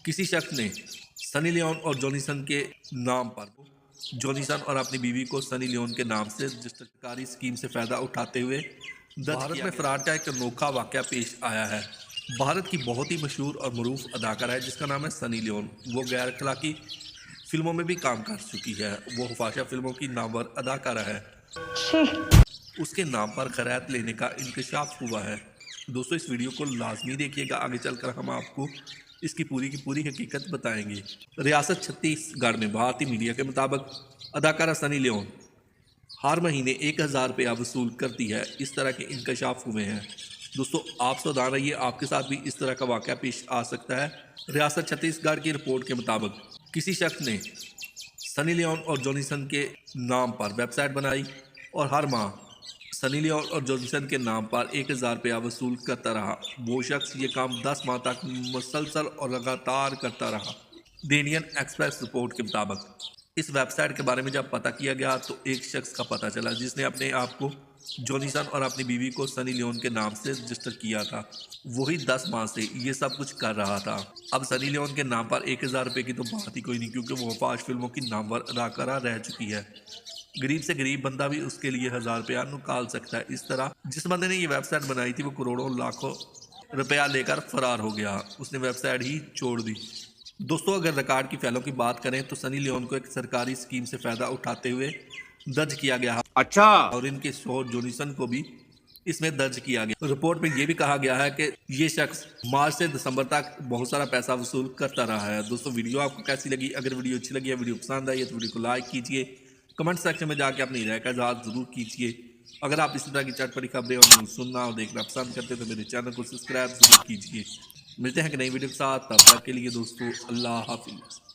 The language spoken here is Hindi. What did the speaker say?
किसी शख्स ने सनी लियोन और जॉनीसन के नाम पर जॉनीसन और अपनी बीवी को सनी लियोन के नाम से सरकारी स्कीम से फायदा उठाते हुए भारत में फ्रॉड का एक अनोखा वाकया पेश आया है। भारत की बहुत ही मशहूर और मरूफ अदाकारा है जिसका नाम है सनी लियोन। वो गैर अखलाकी फिल्मों में भी काम कर चुकी है। वो हफाशा फिल्मों की नामवर अदाकारा है। उसके नाम पर खैरात लेने का इंकशाफ हुआ है। दोस्तों, इस वीडियो को लाजमी देखिएगा, आगे चलकर हम आपको इसकी पूरी की पूरी हकीकत बताएंगे। रियासत छत्तीसगढ़ में भारतीय मीडिया के मुताबिक अदाकारा सनी लियोन हर महीने 1000 रुपया वसूल करती है। इस तरह के इंकशाफ हुए हैं। दोस्तों, आप सावधान रहिए, आपके साथ भी इस तरह का वाकया पेश आ सकता है। रियासत छत्तीसगढ़ की रिपोर्ट के मुताबिक किसी शख्स ने सनी लियोन और जॉनीसन के नाम पर वेबसाइट बनाई और हर माह सनी लियोन और जॉनीसन के नाम पर 1000 रुपया वसूल करता रहा। वो शख्स ये काम 10 माह तक मुसलसल और लगातार करता रहा। द इंडियन एक्सप्रेस रिपोर्ट के मुताबिक इस वेबसाइट के बारे में जब पता किया गया तो एक शख्स का पता चला जिसने अपने आप को जॉनीसन और अपनी बीवी को सनी लियोन के नाम से रजिस्टर किया था। वही 10 माह से ये सब कुछ कर रहा था। अब सनी लियोन के नाम पर 1000 रुपये की तो बात ही कोई नहीं, क्योंकि वो फाश फिल्मों की नामवर अदाकारा रह चुकी है। गरीब से गरीब बंदा भी उसके लिए 1000 रुपया निकाल सकता है। इस तरह जिस बंदे ने ये वेबसाइट बनाई थी वो करोड़ों लाखों रुपया लेकर फरार हो गया। उसने वेबसाइट ही छोड़ दी। दोस्तों, अगर रिकॉर्ड की फैलों की बात करें तो सनी लियोन को एक सरकारी स्कीम से फायदा उठाते हुए दर्ज किया गया। अच्छा, और इनके शोहर जॉनीसन को भी इसमें दर्ज किया गया। रिपोर्ट में यह भी कहा गया है कि ये शख्स मार्च से दिसंबर तक बहुत सारा पैसा वसूल करता रहा है। दोस्तों, वीडियो आपको कैसी लगी? अगर वीडियो अच्छी लगी है, वीडियो पसंद आई है तो वीडियो को लाइक कीजिए। कमेंट सेक्शन में जाके अपनी राय का इजहार जरूर कीजिए। अगर आप इसी तरह की चटपटी खबरें और न्यूज़ सुनना और देखना पसंद करते हैं तो मेरे चैनल को सब्सक्राइब जरूर कीजिए। मिलते हैं कि नई वीडियो के साथ, तब तक के लिए दोस्तों अल्लाह हाफिज़।